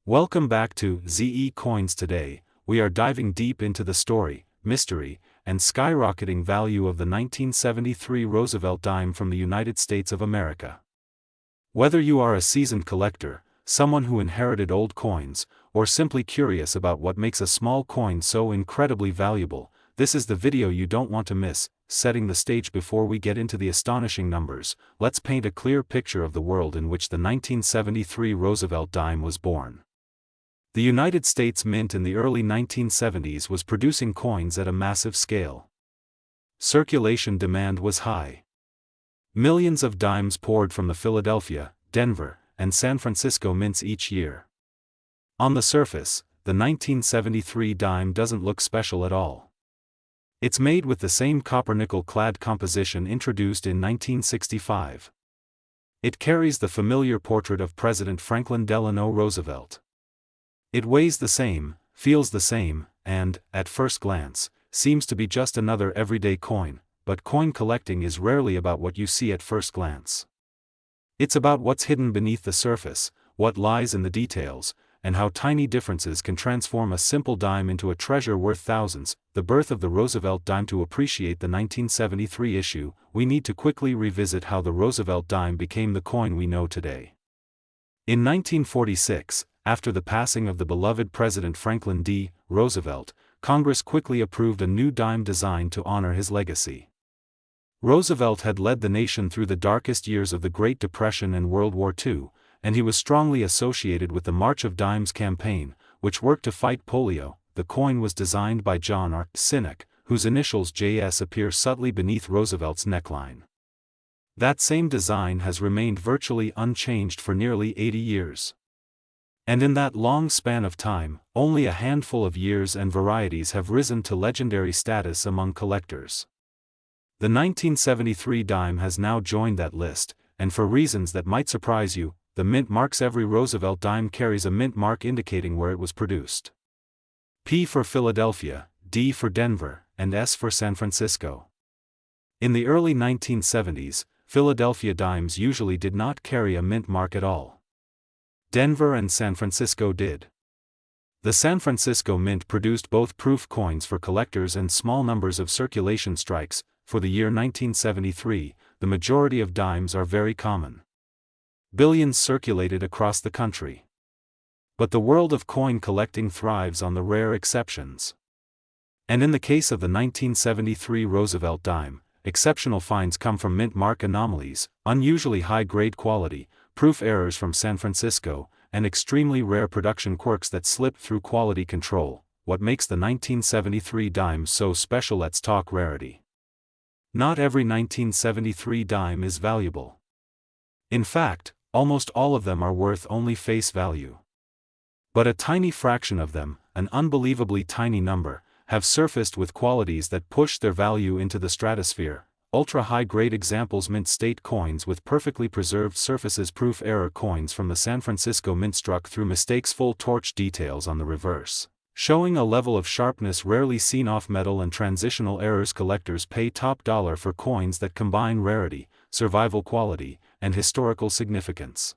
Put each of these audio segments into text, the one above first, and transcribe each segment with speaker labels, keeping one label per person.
Speaker 1: Welcome back to ZE Coins. Today, we are diving deep into the story, mystery, and skyrocketing value of the 1973 Roosevelt dime from the United States of America. Whether you are a seasoned collector, someone who inherited old coins, or simply curious about what makes a small coin so incredibly valuable, this is the video you don't want to miss. Setting the stage before we get into the astonishing numbers, let's paint a clear picture of the world in which the 1973 Roosevelt dime was born. The United States Mint in the early 1970s was producing coins at a massive scale. Circulation demand was high. Millions of dimes poured from the Philadelphia, Denver, and San Francisco mints each year. On the surface, the 1973 dime doesn't look special at all. It's made with the same copper-nickel clad composition introduced in 1965. It carries the familiar portrait of President Franklin Delano Roosevelt. It weighs the same, feels the same, and, at first glance, seems to be just another everyday coin, but coin collecting is rarely about what you see at first glance. It's about what's hidden beneath the surface, what lies in the details, and how tiny differences can transform a simple dime into a treasure worth thousands. The birth of the Roosevelt dime. To appreciate the 1973 issue, we need to quickly revisit how the Roosevelt dime became the coin we know today. In 1946, after the passing of the beloved President Franklin D. Roosevelt, Congress quickly approved a new dime designed to honor his legacy. Roosevelt had led the nation through the darkest years of the Great Depression and World War II, and he was strongly associated with the March of Dimes campaign, which worked to fight polio. The coin was designed by John R. Sinek, whose initials JS appear subtly beneath Roosevelt's neckline. That same design has remained virtually unchanged for nearly 80 years. And in that long span of time, only a handful of years and varieties have risen to legendary status among collectors. The 1973 dime has now joined that list, and for reasons that might surprise you, the mint marks. Every Roosevelt dime carries a mint mark indicating where it was produced. P for Philadelphia, D for Denver, and S for San Francisco. In the early 1970s, Philadelphia dimes usually did not carry a mint mark at all. Denver and San Francisco did. The San Francisco Mint produced both proof coins for collectors and small numbers of circulation strikes. For the year 1973, the majority of dimes are very common. Billions circulated across the country. But the world of coin collecting thrives on the rare exceptions. And in the case of the 1973 Roosevelt dime, exceptional finds come from mint mark anomalies, unusually high-grade quality, proof errors from San Francisco, and extremely rare production quirks that slip through quality control. What makes the 1973 dime so special? Let's talk rarity. Not every 1973 dime is valuable. In fact, almost all of them are worth only face value. But a tiny fraction of them, an unbelievably tiny number, have surfaced with qualities that push their value into the stratosphere. Ultra-high-grade examples: mint state coins with perfectly preserved surfaces, proof error coins from the San Francisco Mint struck through mistakes, full torch details on the reverse, showing a level of sharpness rarely seen off metal, and transitional errors. Collectors pay top dollar for coins that combine rarity, survival quality, and historical significance.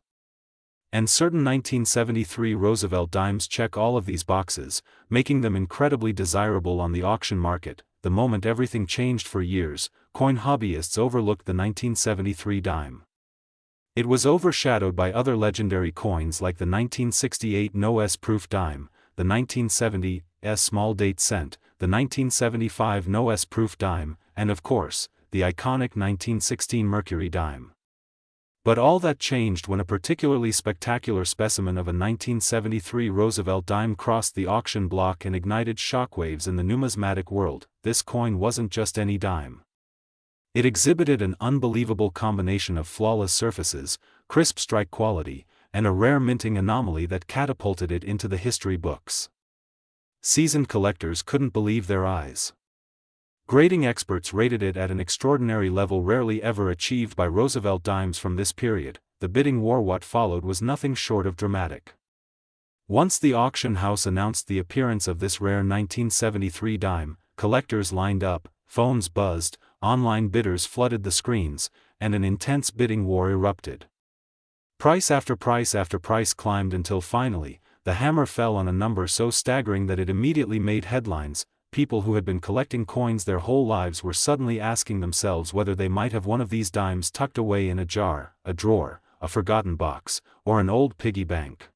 Speaker 1: And certain 1973 Roosevelt dimes check all of these boxes, making them incredibly desirable on the auction market. The moment everything changed. For years, coin hobbyists overlooked the 1973 dime. It was overshadowed by other legendary coins like the 1968 No-S proof dime, the 1970 S small date cent, the 1975 No-S proof dime, and of course, the iconic 1916 Mercury dime. But all that changed when a particularly spectacular specimen of a 1973 Roosevelt dime crossed the auction block and ignited shockwaves in the numismatic world. This coin wasn't just any dime. It exhibited an unbelievable combination of flawless surfaces, crisp strike quality, and a rare minting anomaly that catapulted it into the history books. Seasoned collectors couldn't believe their eyes. Grading experts rated it at an extraordinary level rarely ever achieved by Roosevelt dimes from this period. The bidding war. What followed was nothing short of dramatic. Once the auction house announced the appearance of this rare 1973 dime, collectors lined up, phones buzzed, online bidders flooded the screens, and an intense bidding war erupted. Price after price climbed until finally, the hammer fell on a number so staggering that it immediately made headlines. People who had been collecting coins their whole lives were suddenly asking themselves whether they might have one of these dimes tucked away in a jar, a drawer, a forgotten box, or an old piggy bank.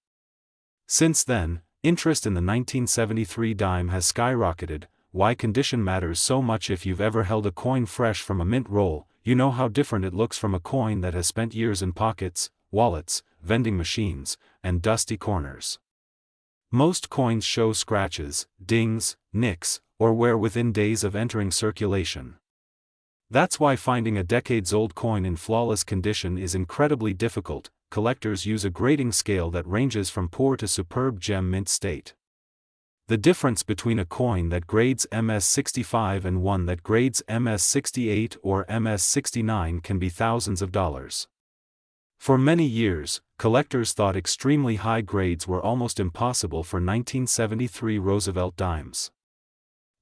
Speaker 1: Since then, interest in the 1973 dime has skyrocketed. Why condition matters so much? If you've ever held a coin fresh from a mint roll, you know how different it looks from a coin that has spent years in pockets, wallets, vending machines, and dusty corners. Most coins show scratches, dings, nicks, or wear within days of entering circulation. That's why finding a decades-old coin in flawless condition is incredibly difficult. Collectors use a grading scale that ranges from poor to superb gem mint state. The difference between a coin that grades MS-65 and one that grades MS-68 or MS-69 can be thousands of dollars. For many years, collectors thought extremely high grades were almost impossible for 1973 Roosevelt dimes.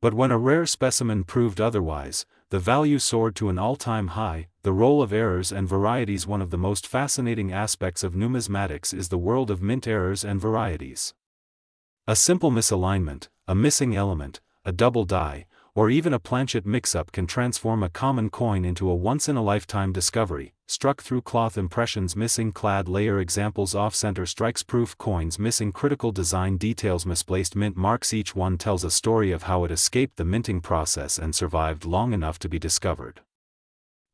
Speaker 1: But when a rare specimen proved otherwise, the value soared to an all-time high. The role of errors and varieties. One of the most fascinating aspects of numismatics is the world of mint errors and varieties. A simple misalignment, a missing element, a double die, or even a planchet mix-up can transform a common coin into a once-in-a-lifetime discovery. Struck through cloth impressions, missing clad layer examples, off-center strikes, proof coins missing critical design details, misplaced mint marks. Each one tells a story of how it escaped the minting process and survived long enough to be discovered.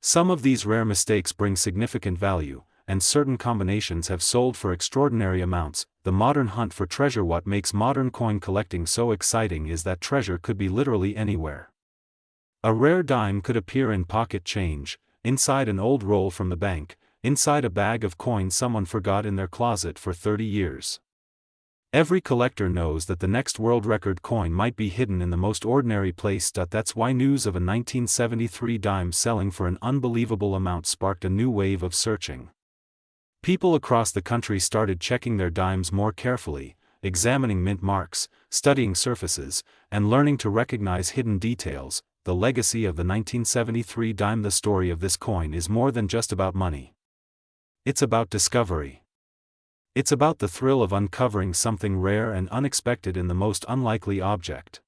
Speaker 1: Some of these rare mistakes bring significant value, and certain combinations have sold for extraordinary amounts. The modern hunt for treasure. What makes modern coin collecting so exciting is that treasure could be literally anywhere. A rare dime could appear in pocket change, inside an old roll from the bank, inside a bag of coins someone forgot in their closet for 30 years. Every collector knows that the next world record coin might be hidden in the most ordinary place. That's why news of a 1973 dime selling for an unbelievable amount sparked a new wave of searching. People across the country started checking their dimes more carefully, examining mint marks, studying surfaces, and learning to recognize hidden details. The legacy of the 1973 dime. The story of this coin is more than just about money. It's about discovery. It's about the thrill of uncovering something rare and unexpected in the most unlikely object.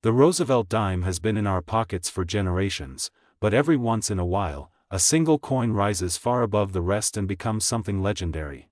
Speaker 1: The Roosevelt dime has been in our pockets for generations, but every once in a while, a single coin rises far above the rest and becomes something legendary.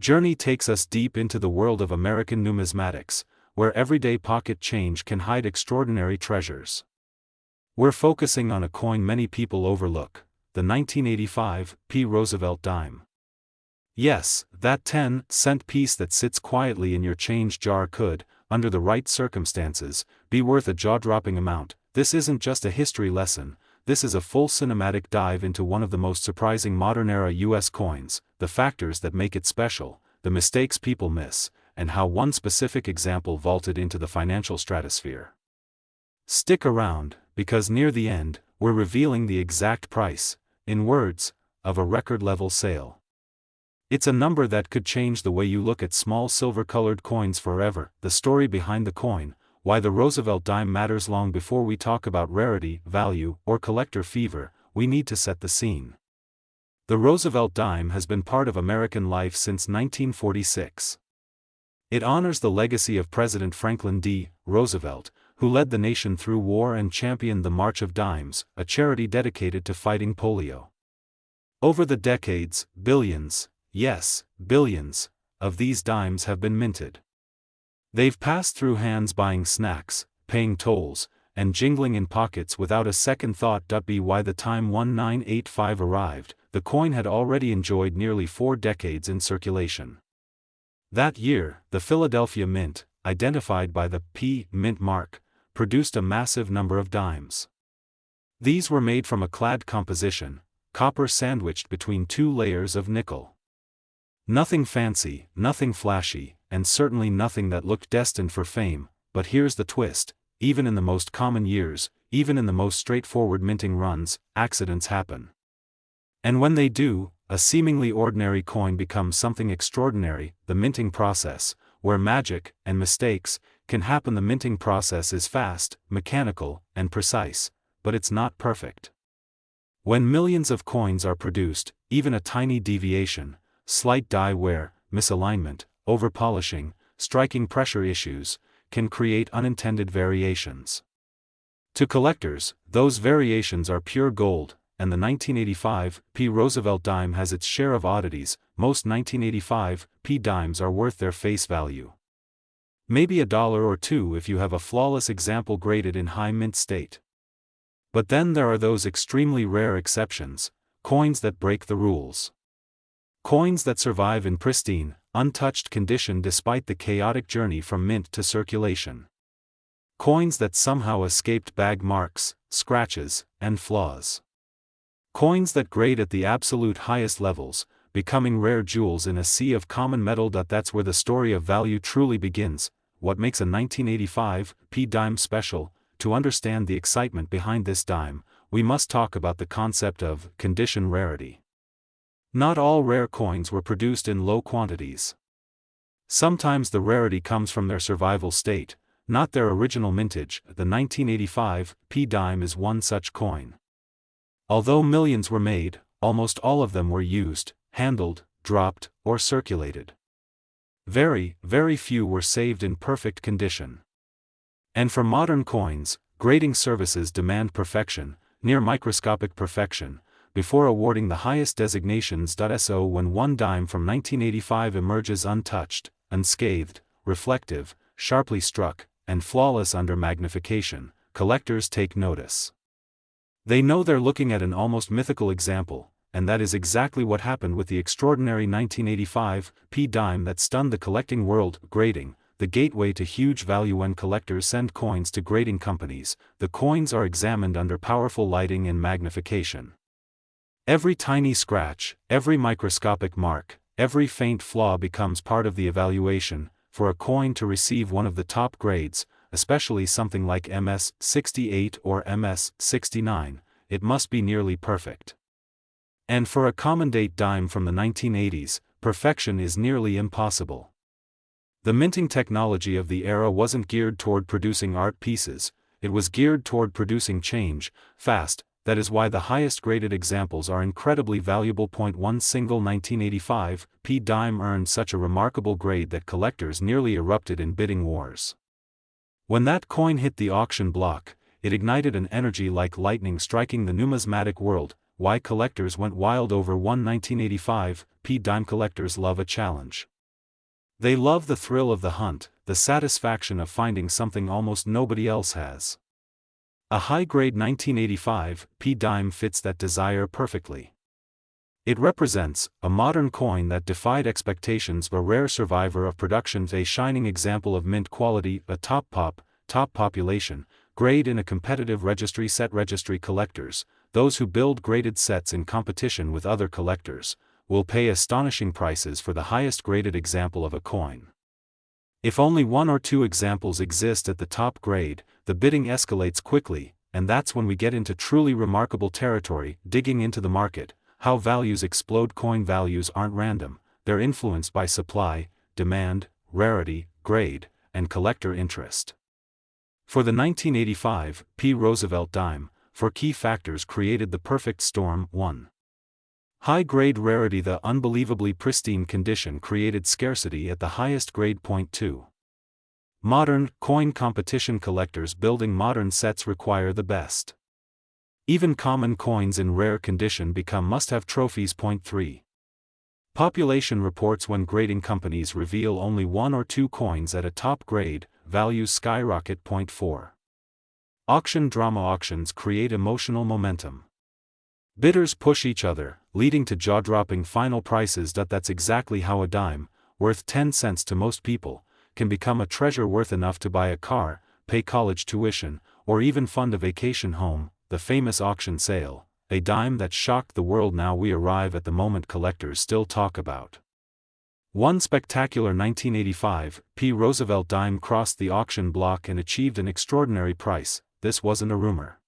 Speaker 1: Journey takes us deep into the world of American numismatics, where everyday pocket change can hide extraordinary treasures. We're focusing on a coin many people overlook, the 1985 P. Roosevelt dime. Yes, that 10-cent piece that sits quietly in your change jar could, under the right circumstances, be worth a jaw-dropping amount. This isn't just a history lesson, this is a full cinematic dive into one of the most surprising modern-era U.S. coins, the factors that make it special, the mistakes people miss, and how one specific example vaulted into the financial stratosphere. Stick around, because near the end, we're revealing the exact price, in words, of a record-level sale. It's a number that could change the way you look at small silver-colored coins forever. The story behind the coin, why the Roosevelt dime matters. Long before we talk about rarity, value, or collector fever, we need to set the scene. The Roosevelt dime has been part of American life since 1946. It honors the legacy of President Franklin D. Roosevelt, who led the nation through war and championed the March of Dimes, a charity dedicated to fighting polio. Over the decades, billions, yes, billions, of these dimes have been minted. They've passed through hands buying snacks, paying tolls, and jingling in pockets without a second thought. By the time 1985 arrived, the coin had already enjoyed nearly 4 decades in circulation. That year, the Philadelphia Mint, identified by the P Mint mark, produced a massive number of dimes. These were made from a clad composition, copper sandwiched between 2 layers of nickel. Nothing fancy, nothing flashy, and certainly nothing that looked destined for fame, but here's the twist: even in the most common years, even in the most straightforward minting runs, accidents happen. And when they do, a seemingly ordinary coin becomes something extraordinary. The minting process, where magic and mistakes can happen. The minting process is fast, mechanical, and precise, but it's not perfect. When millions of coins are produced, even a tiny deviation, slight die wear, misalignment, overpolishing, striking pressure issues, can create unintended variations. To collectors, those variations are pure gold, and the 1985 P Roosevelt dime has its share of oddities. Most 1985 P dimes are worth their face value. Maybe $1 or $2 if you have a flawless example graded in high mint state. But then there are those extremely rare exceptions, coins that break the rules. Coins that survive in pristine, untouched condition despite the chaotic journey from mint to circulation. Coins that somehow escaped bag marks, scratches, and flaws. Coins that grade at the absolute highest levels, becoming rare jewels in a sea of common metal. That's where the story of value truly begins. What makes a 1985 P dime special? To understand the excitement behind this dime, we must talk about the concept of condition rarity. Not all rare coins were produced in low quantities. Sometimes the rarity comes from their survival state, not their original mintage. The 1985 P dime is one such coin. Although millions were made, almost all of them were used, handled, dropped, or circulated. Very, very few were saved in perfect condition. And for modern coins, grading services demand perfection, near microscopic perfection, before awarding the highest designations. So when one dime from 1985 emerges untouched, unscathed, reflective, sharply struck, and flawless under magnification, collectors take notice. They know they're looking at an almost mythical example, and that is exactly what happened with the extraordinary 1985 P dime that stunned the collecting world. Grading, the gateway to huge value. When collectors send coins to grading companies, the coins are examined under powerful lighting and magnification. Every tiny scratch, every microscopic mark, every faint flaw becomes part of the evaluation. For a coin to receive one of the top grades, especially something like MS-68 or MS-69, it must be nearly perfect. And for a common-date dime from the 1980s, perfection is nearly impossible. The minting technology of the era wasn't geared toward producing art pieces, it was geared toward producing change, fast. That is why the highest graded examples are incredibly valuable. One single 1985 P dime earned such a remarkable grade that collectors nearly erupted in bidding wars. When that coin hit the auction block, it ignited an energy like lightning striking the numismatic world. Why collectors went wild over one 1985 P dime? Collectors love a challenge. They love the thrill of the hunt, the satisfaction of finding something almost nobody else has. A high-grade 1985 P dime fits that desire perfectly. It represents a modern coin that defied expectations, a rare survivor of production, a shining example of mint quality, a top population grade in a competitive registry set. Registry collectors, those who build graded sets in competition with other collectors, will pay astonishing prices for the highest graded example of a coin. If only 1 or 2 examples exist at the top grade, the bidding escalates quickly, and that's when we get into truly remarkable territory. Digging into the market, how values explode. Coin values aren't random, they're influenced by supply, demand, rarity, grade, and collector interest. For the 1985 P. Roosevelt dime, four key factors created the perfect storm. 1. High-grade rarity. The unbelievably pristine condition created scarcity at the highest grade. 2. Modern coin competition. Collectors building modern sets require the best. Even common coins in rare condition become must-have trophies. 3. Population reports. When grading companies reveal only one or two coins at a top grade, values skyrocket. 4. Auction drama. Auctions create emotional momentum. Bidders push each other, leading to jaw-dropping final prices. That's exactly how a dime, worth 10 cents to most people, can become a treasure worth enough to buy a car, pay college tuition, or even fund a vacation home. The famous auction sale, a dime that shocked the world. Now we arrive at the moment collectors still talk about. One spectacular 1985 P. Roosevelt dime crossed the auction block and achieved an extraordinary price. This wasn't a rumor.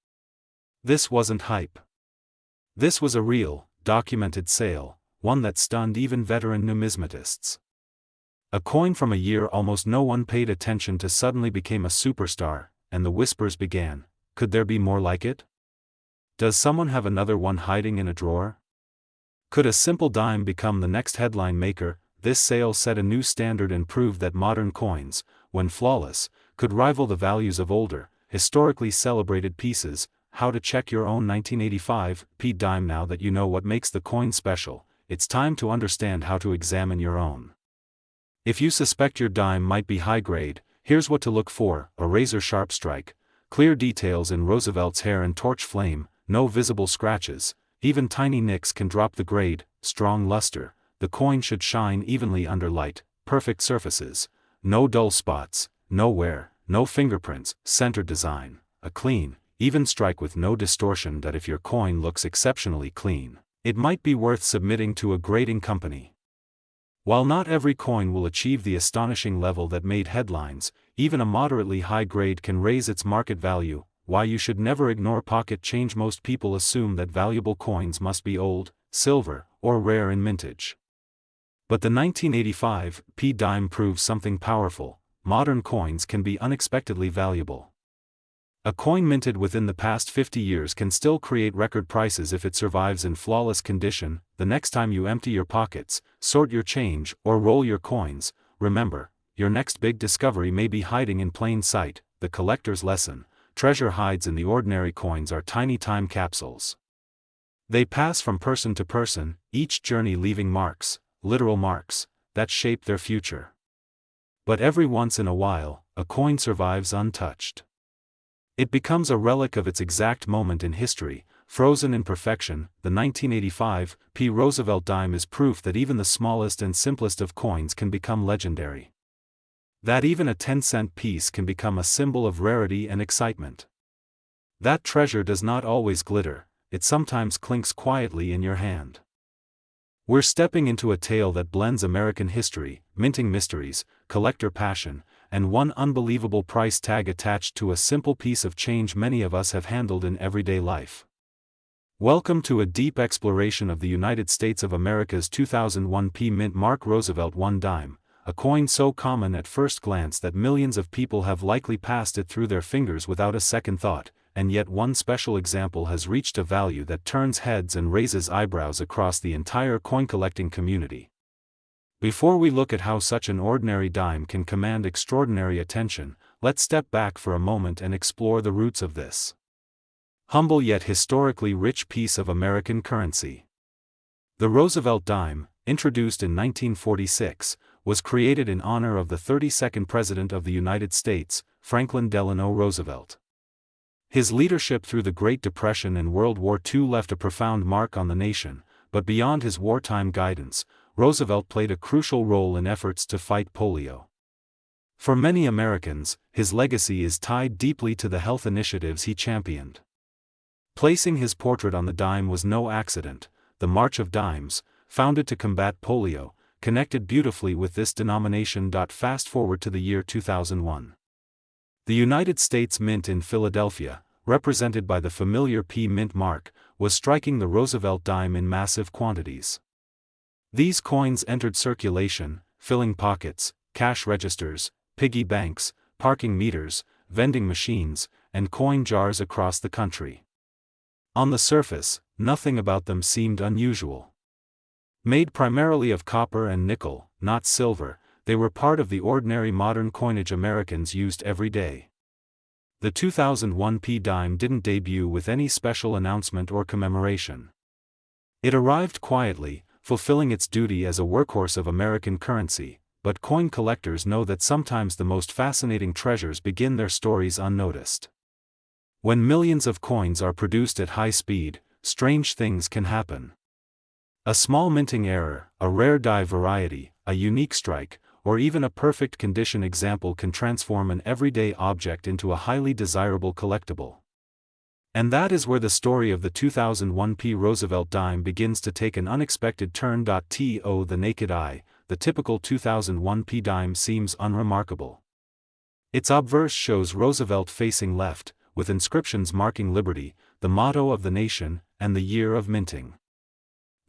Speaker 1: This wasn't hype. This was a real, documented sale, one that stunned even veteran numismatists. A coin from a year almost no one paid attention to suddenly became a superstar, and the whispers began, could there be more like it? Does someone have another one hiding in a drawer? Could a simple dime become the next headline maker? This sale set a new standard and proved that modern coins, when flawless, could rival the values of older, historically celebrated pieces. How to check your own 1985 P dime. Now that you know what makes the coin special, it's time to understand how to examine your own. If you suspect your dime might be high grade, here's what to look for: a razor-sharp strike, clear details in Roosevelt's hair and torch flame, no visible scratches, even tiny nicks can drop the grade, strong luster, the coin should shine evenly under light, perfect surfaces, no dull spots, no wear, no fingerprints, center design, a clean, even strike with no distortion. That if your coin looks exceptionally clean, it might be worth submitting to a grading company. While not every coin will achieve the astonishing level that made headlines, even a moderately high grade can raise its market value. Why you should never ignore pocket change. Most people assume that valuable coins must be old, silver, or rare in mintage. But the 1985 P dime proves something powerful: modern coins can be unexpectedly valuable. A coin minted within the past 50 years can still create record prices if it survives in flawless condition. The next time you empty your pockets, sort your change, or roll your coins, remember, your next big discovery may be hiding in plain sight. The collector's lesson: treasure hides in the ordinary. Coins are tiny time capsules. They pass from person to person, each journey leaving marks, literal marks, that shape their future. But every once in a while, a coin survives untouched. It becomes a relic of its exact moment in history, frozen in perfection. The 1985 P. Roosevelt dime is proof that even the smallest and simplest of coins can become legendary. That even a 10-cent piece can become a symbol of rarity and excitement. That treasure does not always glitter, it sometimes clinks quietly in your hand. We're stepping into a tale that blends American history, minting mysteries, collector passion, and one unbelievable price tag attached to a simple piece of change many of us have handled in everyday life. Welcome to a deep exploration of the United States of America's 2001 P. Mint Mark Roosevelt 1 dime, a coin so common at first glance that millions of people have likely passed it through their fingers without a second thought, and yet one special example has reached a value that turns heads and raises eyebrows across the entire coin-collecting community. Before we look at how such an ordinary dime can command extraordinary attention, let's step back for a moment and explore the roots of this humble yet historically rich piece of American currency. The Roosevelt dime, introduced in 1946, was created in honor of the 32nd President of the United States, Franklin Delano Roosevelt. His leadership through the Great Depression and World War II left a profound mark on the nation, but beyond his wartime guidance, Roosevelt played a crucial role in efforts to fight polio. For many Americans, his legacy is tied deeply to the health initiatives he championed. Placing his portrait on the dime was no accident. The March of Dimes, founded to combat polio, connected beautifully with this denomination. Fast forward to the year 2001. The United States Mint in Philadelphia, represented by the familiar P. Mint mark, was striking the Roosevelt dime in massive quantities. These coins entered circulation, filling pockets, cash registers, piggy banks, parking meters, vending machines, and coin jars across the country. On the surface, nothing about them seemed unusual. Made primarily of copper and nickel, not silver, they were part of the ordinary modern coinage Americans used every day. The 2001 dime didn't debut with any special announcement or commemoration. It arrived quietly, fulfilling its duty as a workhorse of American currency, but coin collectors know that sometimes the most fascinating treasures begin their stories unnoticed. When millions of coins are produced at high speed, strange things can happen. A small minting error, a rare die variety, a unique strike, or even a perfect condition example can transform an everyday object into a highly desirable collectible. And that is where the story of the 2001 Roosevelt dime begins to take an unexpected turn. To the naked eye, the typical 2001 dime seems unremarkable. Its obverse shows Roosevelt facing left, with inscriptions marking liberty, the motto of the nation, and the year of minting.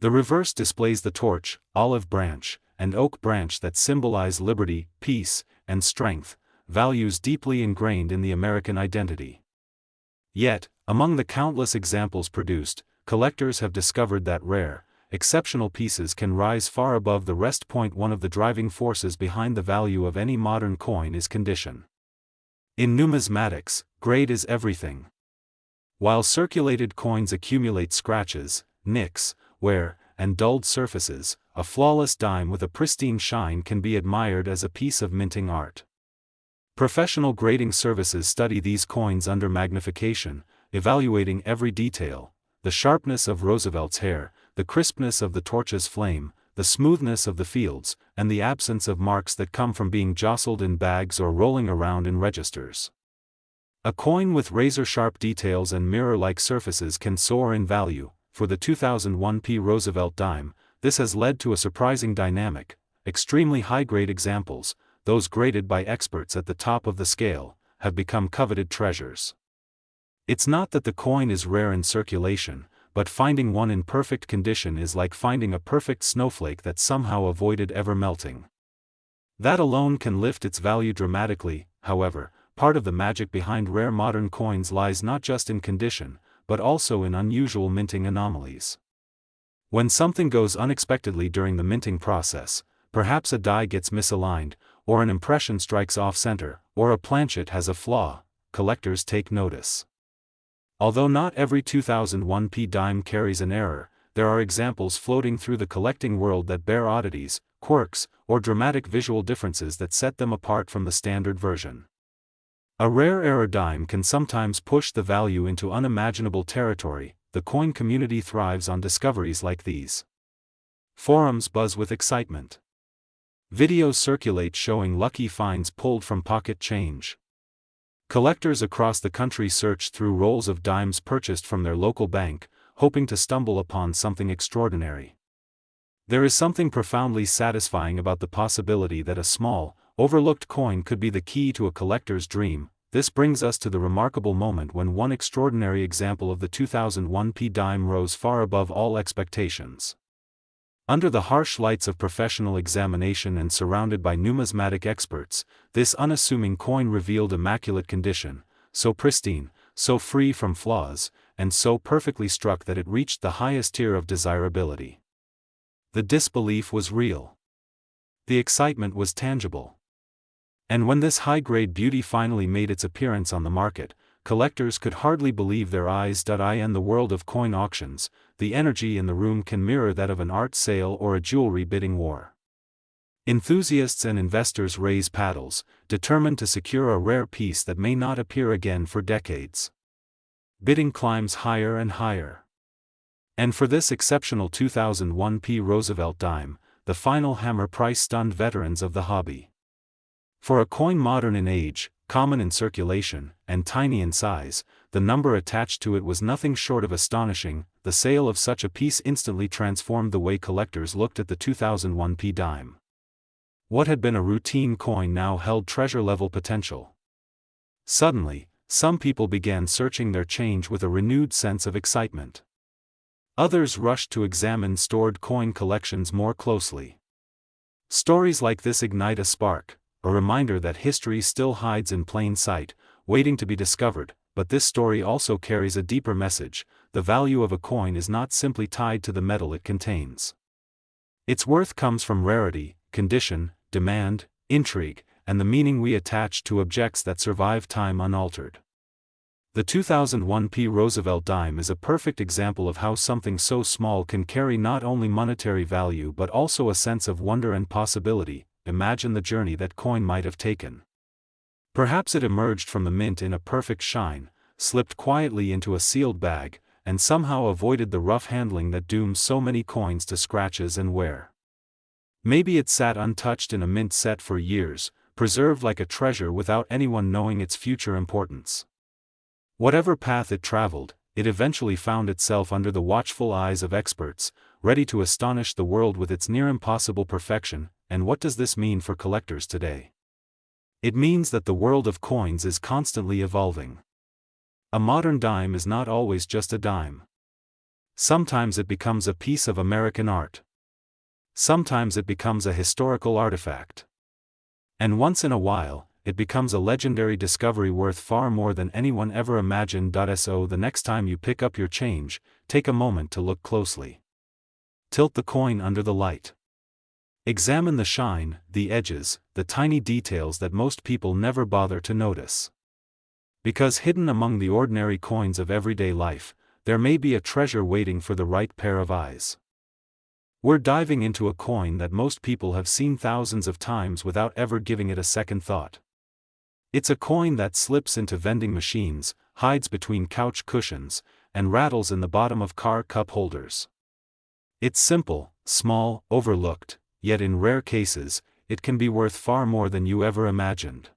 Speaker 1: The reverse displays the torch, olive branch, and oak branch that symbolize liberty, peace, and strength, values deeply ingrained in the American identity. Yet, among the countless examples produced, collectors have discovered that rare, exceptional pieces can rise far above the rest. One of the driving forces behind the value of any modern coin is condition. In numismatics, grade is everything. While circulated coins accumulate scratches, nicks, wear, and dulled surfaces, a flawless dime with a pristine shine can be admired as a piece of minting art. Professional grading services study these coins under magnification, evaluating every detail: the sharpness of Roosevelt's hair, the crispness of the torch's flame, the smoothness of the fields, and the absence of marks that come from being jostled in bags or rolling around in registers. A coin with razor-sharp details and mirror-like surfaces can soar in value. For the 2001 Roosevelt dime, this has led to a surprising dynamic. Extremely high-grade examples, those graded by experts at the top of the scale, have become coveted treasures. It's not that the coin is rare in circulation, but finding one in perfect condition is like finding a perfect snowflake that somehow avoided ever melting. That alone can lift its value dramatically. However, part of the magic behind rare modern coins lies not just in condition, but also in unusual minting anomalies. When something goes unexpectedly during the minting process, perhaps a die gets misaligned, or an impression strikes off-center, or a planchet has a flaw, collectors take notice. Although not every 2001 dime carries an error, there are examples floating through the collecting world that bear oddities, quirks, or dramatic visual differences that set them apart from the standard version. A rare error dime can sometimes push the value into unimaginable territory. The coin community thrives on discoveries like these. Forums buzz with excitement. Videos circulate showing lucky finds pulled from pocket change. Collectors across the country search through rolls of dimes purchased from their local bank, hoping to stumble upon something extraordinary. There is something profoundly satisfying about the possibility that a small, overlooked coin could be the key to a collector's dream. This brings us to the remarkable moment when one extraordinary example of the 2001 dime rose far above all expectations. Under the harsh lights of professional examination and surrounded by numismatic experts, this unassuming coin revealed immaculate condition, so pristine, so free from flaws, and so perfectly struck that it reached the highest tier of desirability. The disbelief was real. The excitement was tangible. And when this high-grade beauty finally made its appearance on the market, collectors could hardly believe their eyes. In the world of coin auctions, the energy in the room can mirror that of an art sale or a jewelry bidding war. Enthusiasts and investors raise paddles, determined to secure a rare piece that may not appear again for decades. Bidding climbs higher and higher. And for this exceptional 2001 Roosevelt dime, the final hammer price stunned veterans of the hobby. For a coin modern in age, common in circulation, and tiny in size, the number attached to it was nothing short of astonishing. The sale of such a piece instantly transformed the way collectors looked at the 2001 dime. What had been a routine coin now held treasure-level potential. Suddenly, some people began searching their change with a renewed sense of excitement. Others rushed to examine stored coin collections more closely. Stories like this ignite a spark, a reminder that history still hides in plain sight, waiting to be discovered, but this story also carries a deeper message. The value of a coin is not simply tied to the metal it contains. Its worth comes from rarity, condition, demand, intrigue, and the meaning we attach to objects that survive time unaltered. The 2001 Roosevelt dime is a perfect example of how something so small can carry not only monetary value but also a sense of wonder and possibility. Imagine the journey that coin might have taken. Perhaps it emerged from the mint in a perfect shine, slipped quietly into a sealed bag, and somehow avoided the rough handling that dooms so many coins to scratches and wear. Maybe it sat untouched in a mint set for years, preserved like a treasure without anyone knowing its future importance. Whatever path it traveled, it eventually found itself under the watchful eyes of experts, ready to astonish the world with its near-impossible perfection. And what does this mean for collectors today? It means that the world of coins is constantly evolving. A modern dime is not always just a dime. Sometimes it becomes a piece of American art. Sometimes it becomes a historical artifact. And once in a while, it becomes a legendary discovery worth far more than anyone ever imagined. So the next time you pick up your change, take a moment to look closely. Tilt the coin under the light. Examine the shine, the edges, the tiny details that most people never bother to notice. Because hidden among the ordinary coins of everyday life, there may be a treasure waiting for the right pair of eyes. We're diving into a coin that most people have seen thousands of times without ever giving it a second thought. It's a coin that slips into vending machines, hides between couch cushions, and rattles in the bottom of car cup holders. It's simple, small, overlooked, yet in rare cases, it can be worth far more than you ever imagined.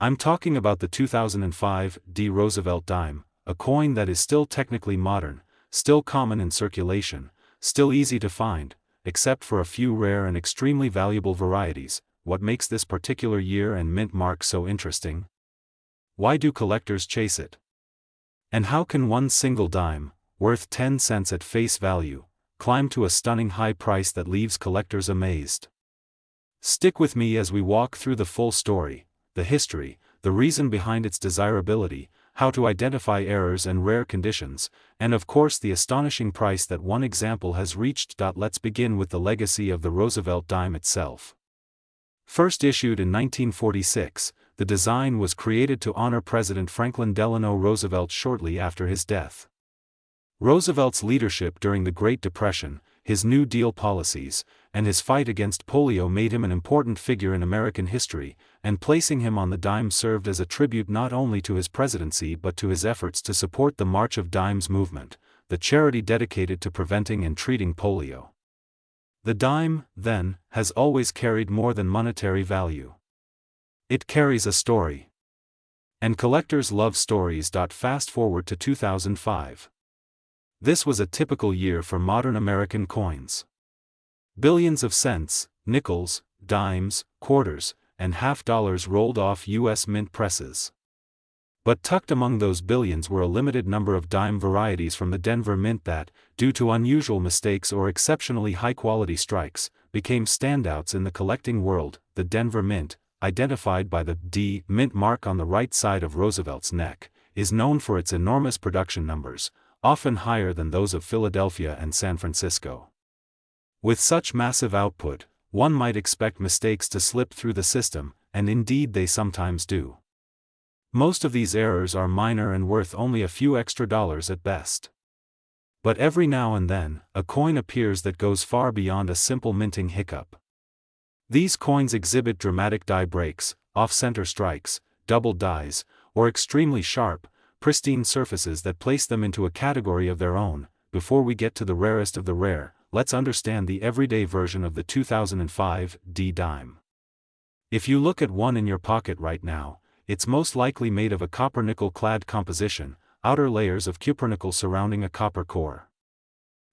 Speaker 1: I'm talking about the 2005 Roosevelt dime, a coin that is still technically modern, still common in circulation, still easy to find, except for a few rare and extremely valuable varieties. What makes this particular year and mint mark so interesting? Why do collectors chase it? And how can one single dime, worth 10 cents at face value, climb to a stunning high price that leaves collectors amazed? Stick with me as we walk through the full story, the history, the reason behind its desirability, how to identify errors and rare conditions, and of course the astonishing price that one example has reached. Let's begin with the legacy of the Roosevelt dime itself. First issued in 1946, the design was created to honor President Franklin Delano Roosevelt shortly after his death. Roosevelt's leadership during the Great Depression, his New Deal policies, and his fight against polio made him an important figure in American history, and placing him on the dime served as a tribute not only to his presidency but to his efforts to support the March of Dimes movement, the charity dedicated to preventing and treating polio. The dime, then, has always carried more than monetary value. It carries a story. And collectors love stories. Fast forward to 2005. This was a typical year for modern American coins. Billions of cents, nickels, dimes, quarters, and half dollars rolled off U.S. mint presses. But tucked among those billions were a limited number of dime varieties from the Denver Mint that, due to unusual mistakes or exceptionally high-quality strikes, became standouts in the collecting world. The Denver Mint, identified by the D mint mark on the right side of Roosevelt's neck, is known for its enormous production numbers, often higher than those of Philadelphia and San Francisco. With such massive output, one might expect mistakes to slip through the system, and indeed they sometimes do. Most of these errors are minor and worth only a few extra dollars at best. But every now and then, a coin appears that goes far beyond a simple minting hiccup. These coins exhibit dramatic die breaks, off-center strikes, doubled dies, or extremely sharp, pristine surfaces that place them into a category of their own. Before we get to the rarest of the rare, let's understand the everyday version of the 2005 D dime. If you look at one in your pocket right now, it's most likely made of a copper-nickel clad composition, outer layers of cupronickel surrounding a copper core.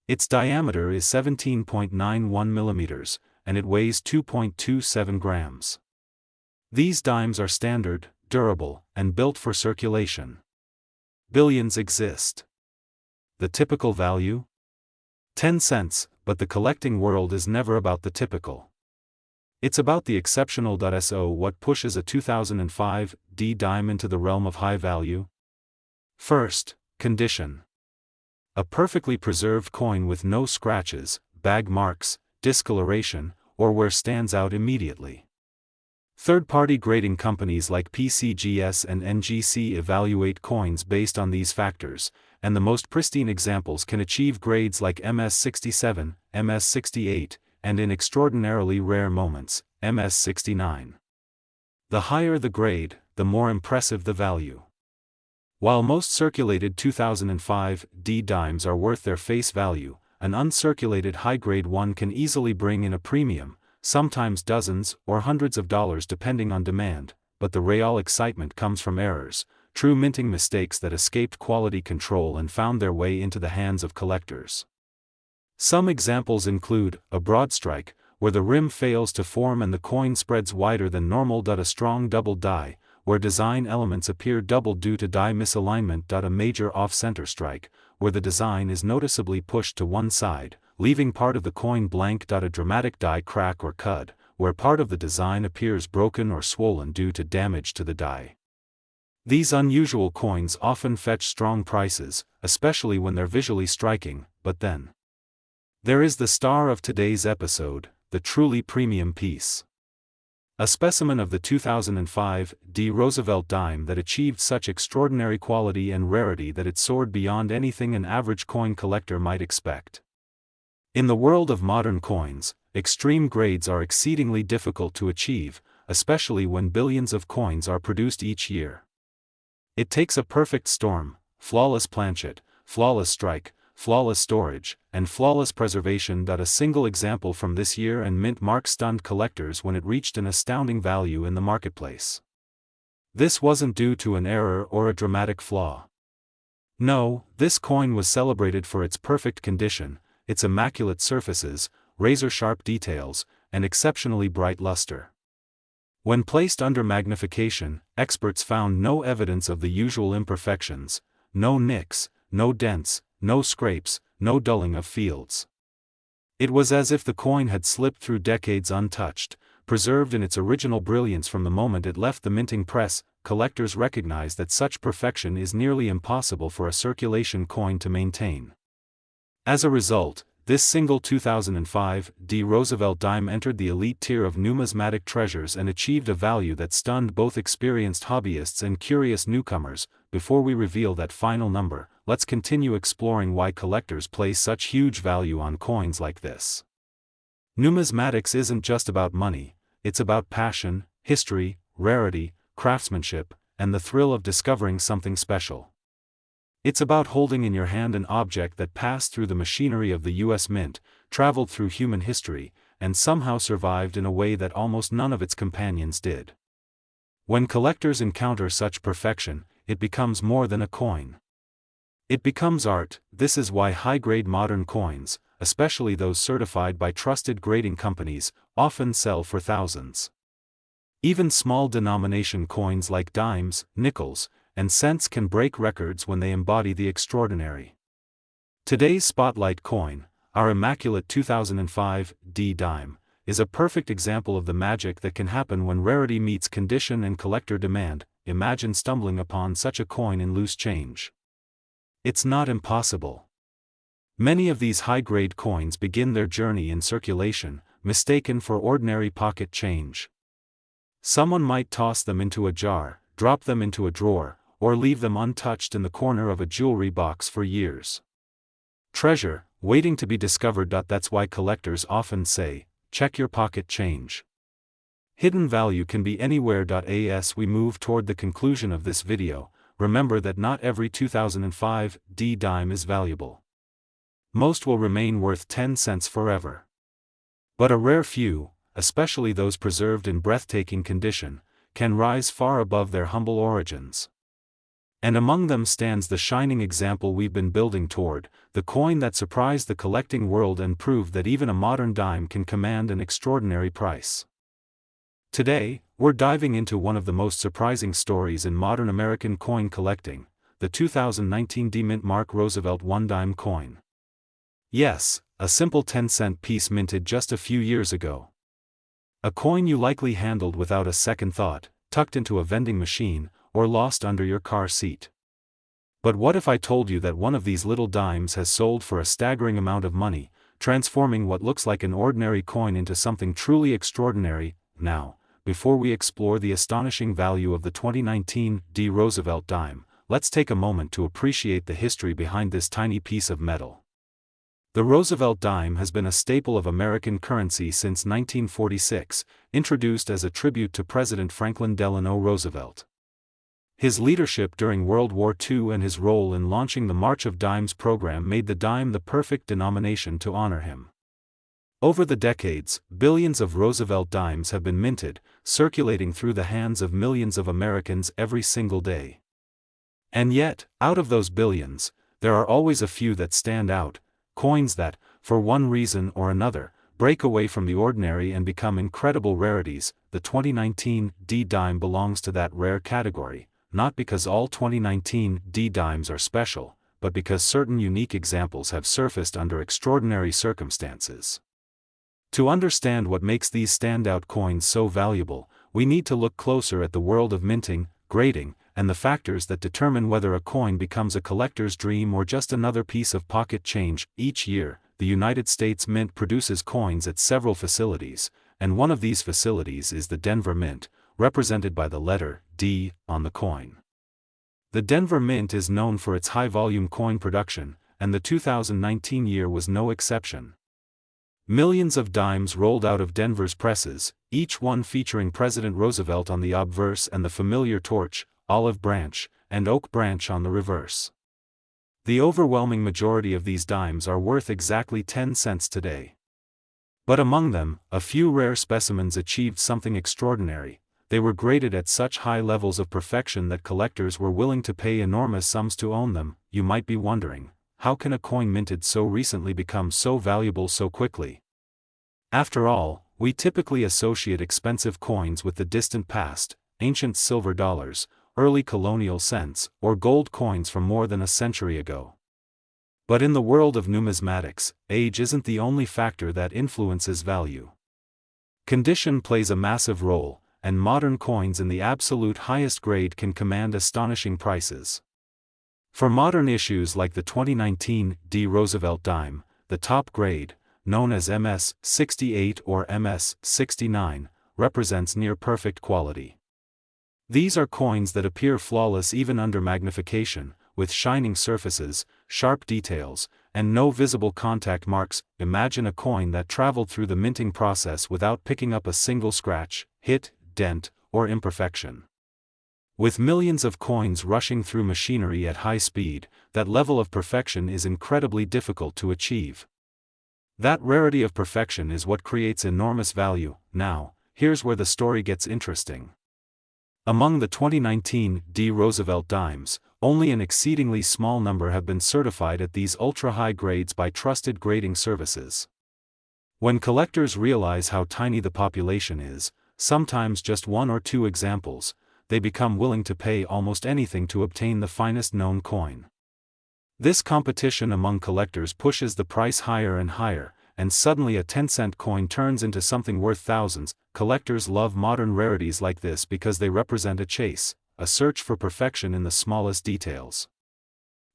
Speaker 1: Its diameter is 17.91 millimeters, and it weighs 2.27 grams. These dimes are standard, durable, and built for circulation. Billions exist. The typical value? 10 cents, but the collecting world is never about the typical. It's about the exceptional. So what pushes a 2005 D dime into the realm of high value? First, condition. A perfectly preserved coin with no scratches, bag marks, discoloration, or wear stands out immediately. Third-party grading companies like PCGS and NGC evaluate coins based on these factors, and the most pristine examples can achieve grades like MS67, MS68, and in extraordinarily rare moments, MS69. The higher the grade, the more impressive the value. While most circulated 2005 D dimes are worth their face value, an uncirculated high-grade one can easily bring in a premium, sometimes dozens or hundreds of dollars depending on demand, but the real excitement comes from errors, true minting mistakes that escaped quality control and found their way into the hands of collectors. Some examples include a broad strike, where the rim fails to form and the coin spreads wider than normal. A strong double die, where design elements appear doubled due to die misalignment. A major off-center strike, where the design is noticeably pushed to one side, leaving part of the coin blank. A dramatic die crack or cud, where part of the design appears broken or swollen due to damage to the die. These unusual coins often fetch strong prices, especially when they're visually striking, but then there is the star of today's episode, the truly premium piece. A specimen of the 2005 D Roosevelt dime that achieved such extraordinary quality and rarity that it soared beyond anything an average coin collector might expect. In the world of modern coins, extreme grades are exceedingly difficult to achieve, especially when billions of coins are produced each year. It takes a perfect storm, flawless planchet, flawless strike, flawless storage, and flawless preservation. A single example from this year and mint mark stunned collectors when it reached an astounding value in the marketplace. This wasn't due to an error or a dramatic flaw. No, this coin was celebrated for its perfect condition, its immaculate surfaces, razor-sharp details, and exceptionally bright luster. When placed under magnification, experts found no evidence of the usual imperfections, no nicks, no dents, no scrapes, no dulling of fields. It was as if the coin had slipped through decades untouched, preserved in its original brilliance from the moment it left the minting press. Collectors recognize that such perfection is nearly impossible for a circulation coin to maintain. As a result, this single 2005 D Roosevelt dime entered the elite tier of numismatic treasures and achieved a value that stunned both experienced hobbyists and curious newcomers. Before we reveal that final number, let's continue exploring why collectors place such huge value on coins like this. Numismatics isn't just about money, it's about passion, history, rarity, craftsmanship, and the thrill of discovering something special. It's about holding in your hand an object that passed through the machinery of the U.S. Mint, traveled through human history, and somehow survived in a way that almost none of its companions did. When collectors encounter such perfection, it becomes more than a coin. It becomes art. This is why high-grade modern coins, especially those certified by trusted grading companies, often sell for thousands. Even small denomination coins like dimes, nickels, and cents can break records when they embody the extraordinary. Today's spotlight coin, our immaculate 2005 D dime, is a perfect example of the magic that can happen when rarity meets condition and collector demand. Imagine stumbling upon such a coin in loose change. It's not impossible. Many of these high-grade coins begin their journey in circulation, mistaken for ordinary pocket change. Someone might toss them into a jar, drop them into a drawer, or leave them untouched in the corner of a jewelry box for years. Treasure, waiting to be discovered. That's why collectors often say, check your pocket change. Hidden value can be anywhere. As we move toward the conclusion of this video, remember that not every 2005 D dime is valuable. Most will remain worth 10 cents forever. But a rare few, especially those preserved in breathtaking condition, can rise far above their humble origins. And among them stands the shining example we've been building toward, the coin that surprised the collecting world and proved that even a modern dime can command an extraordinary price. Today, we're diving into one of the most surprising stories in modern American coin collecting, the 2019 D Mint Mark Roosevelt one-dime coin. Yes, a simple 10-cent piece minted just a few years ago. A coin you likely handled without a second thought, tucked into a vending machine, or lost under your car seat. But what if I told you that one of these little dimes has sold for a staggering amount of money, transforming what looks like an ordinary coin into something truly extraordinary? Now, before we explore the astonishing value of the 2019 Roosevelt dime, let's take a moment to appreciate the history behind this tiny piece of metal. The Roosevelt dime has been a staple of American currency since 1946, introduced as a tribute to President Franklin Delano Roosevelt. His leadership during World War II and his role in launching the March of Dimes program made the dime the perfect denomination to honor him. Over the decades, billions of Roosevelt dimes have been minted, circulating through the hands of millions of Americans every single day. And yet, out of those billions, there are always a few that stand out, coins that, for one reason or another, break away from the ordinary and become incredible rarities. The 2019 dime belongs to that rare category, not because all 2019 dimes are special, but because certain unique examples have surfaced under extraordinary circumstances. To understand what makes these standout coins so valuable, we need to look closer at the world of minting, grading, and the factors that determine whether a coin becomes a collector's dream or just another piece of pocket change. Each year, the United States Mint produces coins at several facilities, and one of these facilities is the Denver Mint, represented by the letter D on the coin. The Denver Mint is known for its high-volume coin production, and the 2019 year was no exception. Millions of dimes rolled out of Denver's presses, each one featuring President Roosevelt on the obverse and the familiar torch, olive branch, and oak branch on the reverse. The overwhelming majority of these dimes are worth exactly 10 cents today. But among them, a few rare specimens achieved something extraordinary. They were graded at such high levels of perfection that collectors were willing to pay enormous sums to own them. You might be wondering, how can a coin minted so recently become so valuable so quickly? After all, we typically associate expensive coins with the distant past, ancient silver dollars, early colonial cents, or gold coins from more than a century ago. But in the world of numismatics, age isn't the only factor that influences value. Condition plays a massive role, and modern coins in the absolute highest grade can command astonishing prices. For modern issues like the 2019 Roosevelt dime, the top grade, known as MS-68 or MS-69, represents near-perfect quality. These are coins that appear flawless even under magnification, with shining surfaces, sharp details, and no visible contact marks. Imagine a coin that traveled through the minting process without picking up a single scratch, hit, dent, or imperfection. With millions of coins rushing through machinery at high speed, that level of perfection is incredibly difficult to achieve. That rarity of perfection is what creates enormous value. Now, here's where the story gets interesting. Among the 2019 Roosevelt dimes, only an exceedingly small number have been certified at these ultra-high grades by trusted grading services. When collectors realize how tiny the population is, sometimes just one or two examples, they become willing to pay almost anything to obtain the finest known coin. This competition among collectors pushes the price higher and higher, and suddenly a 10-cent coin turns into something worth thousands. Collectors love modern rarities like this because they represent a chase, a search for perfection in the smallest details.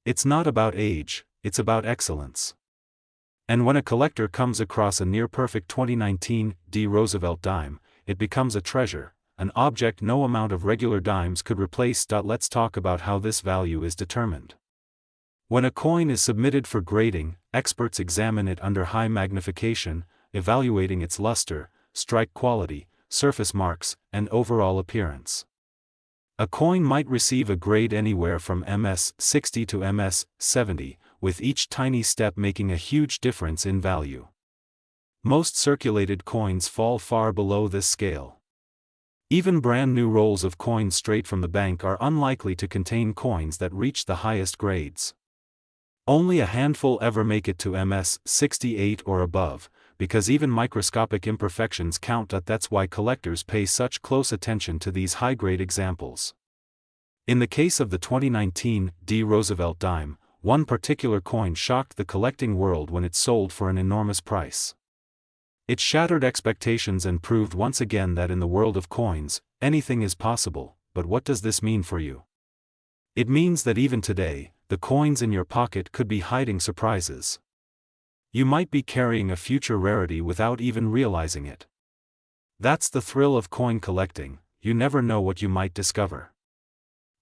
Speaker 1: It's not about age, it's about excellence. And when a collector comes across a near-perfect 2019 Roosevelt dime, it becomes a treasure, an object no amount of regular dimes could replace. Let's talk about how this value is determined. When a coin is submitted for grading, experts examine it under high magnification, evaluating its luster, strike quality, surface marks, and overall appearance. A coin might receive a grade anywhere from MS-60 to MS-70, with each tiny step making a huge difference in value. Most circulated coins fall far below this scale. Even brand new rolls of coins straight from the bank are unlikely to contain coins that reach the highest grades. Only a handful ever make it to MS-68 or above, because even microscopic imperfections count. That's why collectors pay such close attention to these high-grade examples. In the case of the 2019 Roosevelt dime, one particular coin shocked the collecting world when it sold for an enormous price. It shattered expectations and proved once again that in the world of coins, anything is possible. But what does this mean for you? It means that even today, the coins in your pocket could be hiding surprises. You might be carrying a future rarity without even realizing it. That's the thrill of coin collecting, you never know what you might discover.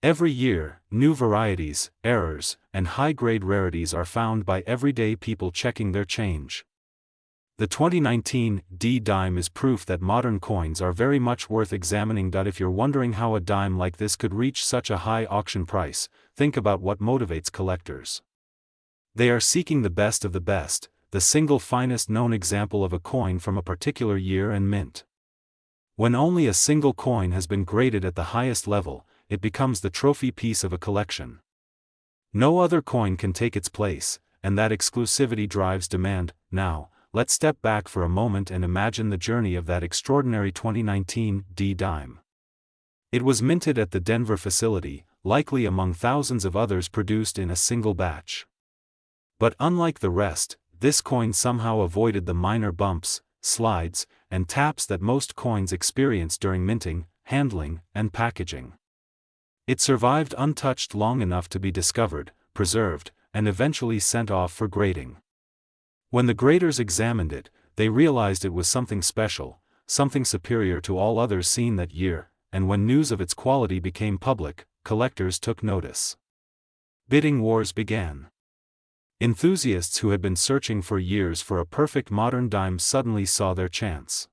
Speaker 1: Every year, new varieties, errors, and high-grade rarities are found by everyday people checking their change. The 2019 D-dime is proof that modern coins are very much worth examining. If you're wondering how a dime like this could reach such a high auction price, think about what motivates collectors. They are seeking the best of the best, the single finest known example of a coin from a particular year and mint. When only a single coin has been graded at the highest level, it becomes the trophy piece of a collection. No other coin can take its place, and that exclusivity drives demand. Now, let's step back for a moment and imagine the journey of that extraordinary 2019 D-dime. It was minted at the Denver facility, likely among thousands of others produced in a single batch. But unlike the rest, this coin somehow avoided the minor bumps, slides, and taps that most coins experience during minting, handling, and packaging. It survived untouched long enough to be discovered, preserved, and eventually sent off for grading. When the graders examined it, they realized it was something special, something superior to all others seen that year, and when news of its quality became public, collectors took notice. Bidding wars began. Enthusiasts who had been searching for years for a perfect modern dime suddenly saw their chance.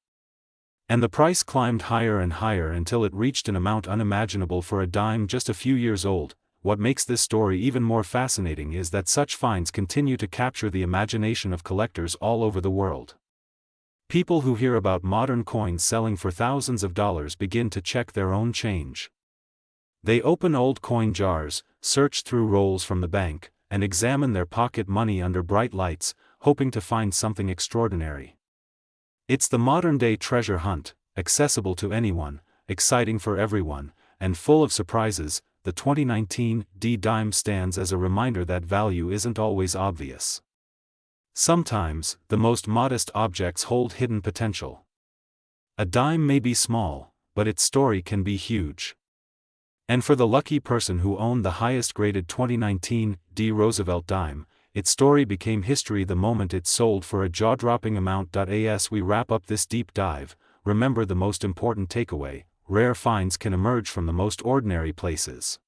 Speaker 1: And the price climbed higher and higher until it reached an amount unimaginable for a dime just a few years old. What makes this story even more fascinating is that such finds continue to capture the imagination of collectors all over the world. People who hear about modern coins selling for thousands of dollars begin to check their own change. They open old coin jars, search through rolls from the bank, and examine their pocket money under bright lights, hoping to find something extraordinary. It's the modern-day treasure hunt, accessible to anyone, exciting for everyone, and full of surprises. The 2019 D-dime stands as a reminder that value isn't always obvious. Sometimes, the most modest objects hold hidden potential. A dime may be small, but its story can be huge. And for the lucky person who owned the highest-graded 2019 D Roosevelt dime, its story became history the moment it sold for a jaw-dropping amount. As we wrap up this deep dive, remember the most important takeaway: rare finds can emerge from the most ordinary places.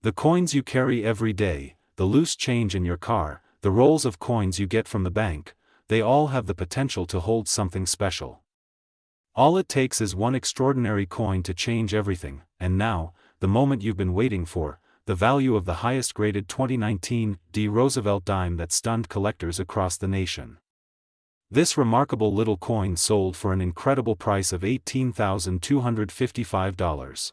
Speaker 1: The coins you carry every day, the loose change in your car, the rolls of coins you get from the bank, they all have the potential to hold something special. All it takes is one extraordinary coin to change everything. And now, the moment you've been waiting for, the value of the highest-graded 2019 D Roosevelt dime that stunned collectors across the nation. This remarkable little coin sold for an incredible price of $18,255.